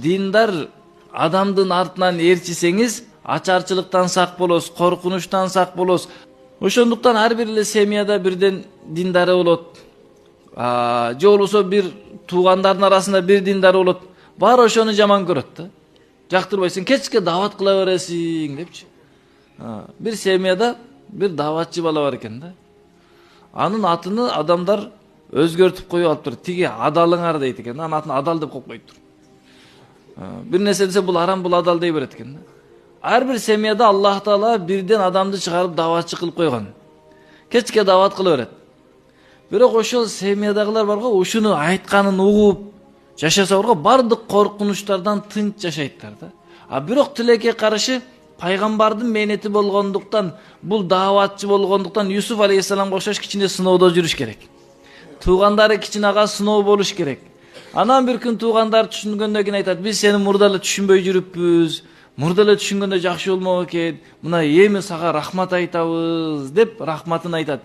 dinдар адамдын артынан ээрчисеңиz, ачарчылыктан сак болосуз, коркунучтан сак болосуз. Ошондуктан ар бир эле семьяда бирден диндары болот. Же болбосо бир туугандардын арасында бир диндары болот. Баары ошону жаман көрөт да. Жактырбайсың, кечке дават кыла бересиң депчи. Бир семьяда бир даватчы бала бар экен да. Анын атыны адамдар өзгөртүп коюп алыптыр. Тиги адалыңар дейт экен. Анын атын адал деп коюп коюптур. Бир нерсе десе бул арам, бул адал дей берет экен да. Ар бир семьяда Аллах Таала бирден адамды чыгарып даватчы кылып койгон. Кечке дават кыла берет. Бирок ошол семьядагылар барго, ушуну айтканын угуп жашаса барго бардык коркунучтардан тынч жашайттар да. Бирок тилекке каршы пайгамбардын мээнети болгондуктан, бул даватчы болгондуктан Юсуф алейхиссаламга окшош кичине сыноодо жүрүш керек. Туугандары кичине ага сыноо болуш керек. Анан бир күн туугандар түшүнгөндөн кийин айтат: "Биз сени мурда эле түшүнбөй жүрүппүз. Мурда эле түшүнгөндө жакшы болмок экен. Мына эми сага рахмат айтабыз" деп рахматын айтат.